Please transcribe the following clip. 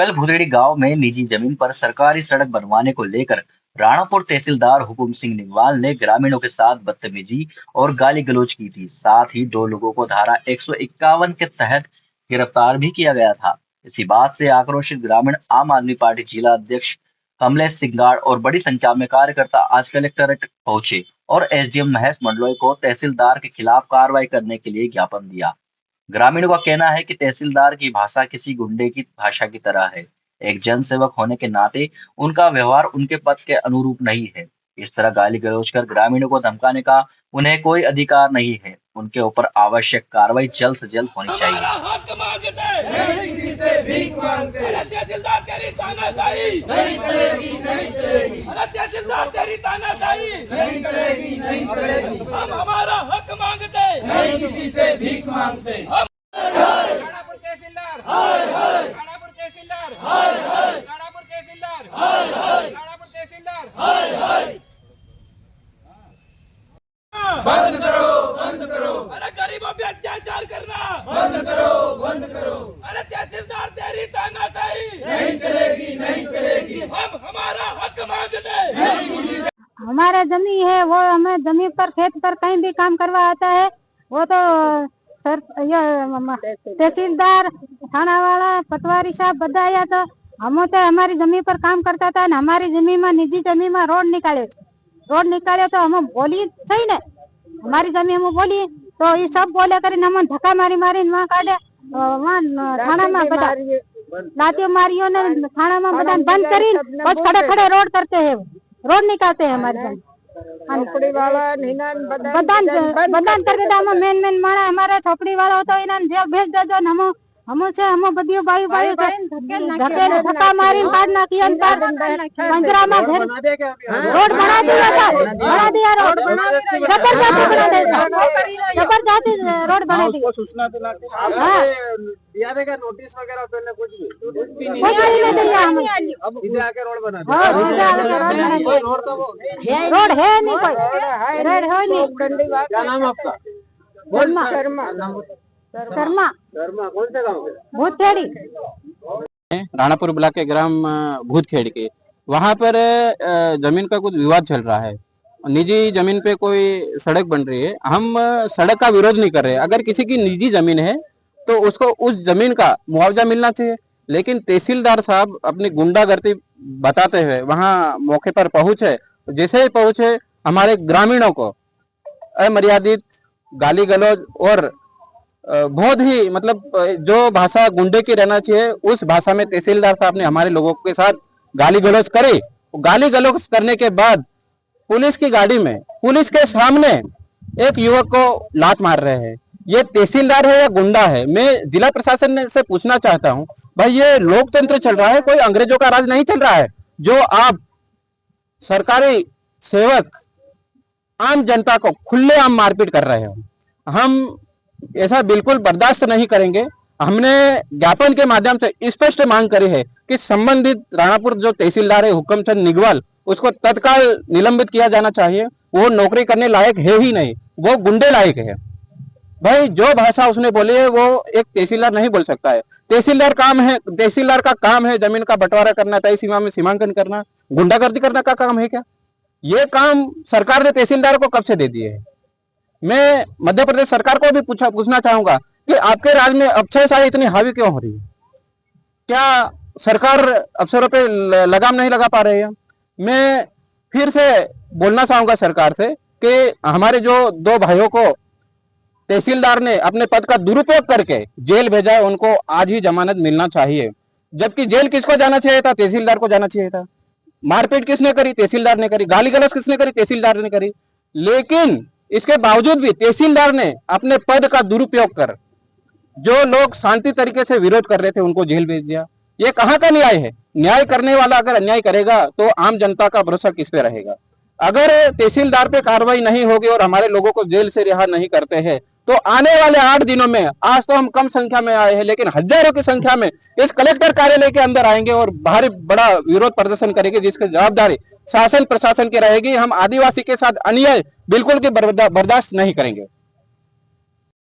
कल भुदेड़ी गांव में निजी जमीन पर सरकारी सड़क बनवाने को लेकर राणापुर तहसीलदार हुकुम सिंह निगवाल ने ग्रामीणों के साथ बदतमीजी और गाली गलौज की थी। साथ ही दो लोगों को धारा 151 के तहत गिरफ्तार भी किया गया था। इसी बात से आक्रोशित ग्रामीण आम आदमी पार्टी जिला अध्यक्ष कमलेश सिंगाड़ और बड़ी संख्या में कार्यकर्ता आज कलेक्ट्रेट पहुंचे और एसडीएम महेश मंडलोई को तहसीलदार के खिलाफ कार्रवाई करने के लिए ज्ञापन दिया। ग्रामीणों का कहना है कि तहसीलदार की भाषा किसी गुंडे की भाषा की तरह है। एक जनसेवक होने के नाते उनका व्यवहार उनके पद के अनुरूप नहीं है। इस तरह गाली गलौज कर ग्रामीणों को धमकाने का उन्हें कोई अधिकार नहीं है। उनके ऊपर आवश्यक कार्रवाई जल्द से जल्द होनी चाहिए। हमारा हक मांगते हैं, किसी से भीख मांगते। अरे तहसीलदार तेरी तानाशाही नहीं चलेगी, नहीं चलेगी। अरे तहसीलदार तेरी तानाशाही नहीं चलेगी, नहीं चलेगी। हम हमारा हक मांगते हैं, किसी से भीख मांगते। राणापुर तहसीलदार हाय हाय, राणापुर तहसीलदार हाय हाय, राणापुर तहसीलदार हाय हाय, राणापुर तहसीलदार हाय हाय। बंद करो, बंद करो। अरे गरीबों पे अत्याचार करना बंद करो, बंद करो। अरे तहसीलदार तेरी तानाशाही नहीं चलेगी, नहीं चलेगी। हम हमारा हक मांगते हैं। हमारा जमी है, वो हमें जमी पर खेत पर कहीं भी काम करवा आता है, वो तो सर तहसीलदार थाना वाला पटवारी साहब बधाया तो हम तो हमारी जमीन पर काम करता था। हमारी जमीन में निजी जमीन में रोड निकाले तो हम बोली सही ने हमारी जमीन हम बोली तो ये सब बोले कर हम धक्का मारी वहाँ काटे वहाँ थाना में बता लातियों मारियो ने थाना में बता बंद करी बस खड़े खड़े रोड करते हैं, रोड निकालते हैं हमारी जमीन। झोपड़ी वाला बदनाम कर देता हम मेन मारा हमारा झोपड़ी वाला हो तो इन्हें जेल भेज दे जो हम बदियो बायु धक्का मारी काटना की अंतर पंजरा में घर रोड बना दिया था, बना दिया रोड जबरदस्ती रोड बना दी। सूचना दिया देगा नोटिस वगैरह पहले कुछ नहीं दिया हम अब सीधे आके रोड बना रोड है नहीं कोई रोड है नहीं। क्या नाम आपका? शर्मा कौन से गाँव के? भूतखेड़ी, राणापुर ब्लॉक के ग्राम भूतखेड़ी के वहाँ पर जमीन का कुछ विवाद चल रहा है। निजी जमीन पे कोई सड़क बन रही है। हम सड़क का विरोध नहीं कर रहे। अगर किसी की निजी जमीन है तो उसको उस जमीन का मुआवजा मिलना चाहिए। लेकिन तहसीलदार साहब अपनी गुंडागर्दी बताते हुए वहाँ मौके पर पहुंचे। जैसे ही पहुंचे हमारे ग्रामीणों को अमर्यादित गाली गलौज और बहुत ही मतलब जो भाषा गुंडे की रहना चाहिए उस भाषा में तहसीलदार साहब ने हमारे लोगों के साथ गाली गलौज करे। गाली गलौज करने के बाद पुलिस की गाड़ी में पुलिस के सामने एक युवक को लात मार रहे हैं। ये तहसीलदार है या गुंडा है? मैं जिला प्रशासन से पूछना चाहता हूं, भाई ये लोकतंत्र चल रहा है, कोई अंग्रेजों का राज नहीं चल रहा है जो आप सरकारी सेवक आम जनता को खुलेआम मारपीट कर रहे हो। हम ऐसा बिल्कुल बर्दाश्त नहीं करेंगे। हमने ज्ञापन के माध्यम से स्पष्ट मांग करी है कि संबंधित राणापुर जो तहसीलदार है हुक्मचंद निगवाल उसको तत्काल निलंबित किया जाना चाहिए। वो नौकरी करने लायक है ही नहीं, वो गुंडे लायक है। भाई जो भाषा उसने बोली है वो एक तहसीलदार नहीं बोल सकता है। तहसीलदार का काम है जमीन का बंटवारा करना, तय सीमा में सीमांकन करना, गुंडागर्दी करना का काम है क्या? ये काम सरकार ने तहसीलदार को कब से दे दिए है? मैं मध्य प्रदेश सरकार को भी पूछना चाहूंगा कि आपके राज्य में अफसरशाही इतनी हावी क्यों हो रही है? क्या सरकार अफसरों पे लगाम नहीं लगा पा रही है? मैं फिर से बोलना चाहूंगा सरकार से कि हमारे जो दो भाइयों को तहसीलदार ने अपने पद का दुरुपयोग करके जेल भेजा है उनको आज ही जमानत मिलना चाहिए। जबकि जेल किसको जाना चाहिए था? तहसीलदार को जाना चाहिए था। मारपीट किसने करी? तहसीलदार ने करी। गाली गलौज किसने करी? तहसीलदार ने करी। लेकिन इसके बावजूद भी तहसीलदार ने अपने पद का दुरुपयोग कर जो लोग शांति तरीके से विरोध कर रहे थे उनको जेल भेज दिया। ये कहाँ का न्याय है? न्याय करने वाला अगर अन्याय करेगा तो आम जनता का भरोसा किस पे रहेगा? अगर तहसीलदार पे कार्रवाई नहीं होगी और हमारे लोगों को जेल से रिहा नहीं करते हैं तो आने वाले 8 दिनों में, आज तो हम कम संख्या में आए हैं लेकिन हजारों की संख्या में इस कलेक्टर कार्यालय के अंदर आएंगे और भारी बड़ा विरोध प्रदर्शन करेंगे जिसकी जवाबदारी शासन प्रशासन की रहेगी। हम आदिवासी के साथ अन्याय बिल्कुल भी बर्दाश्त नहीं करेंगे।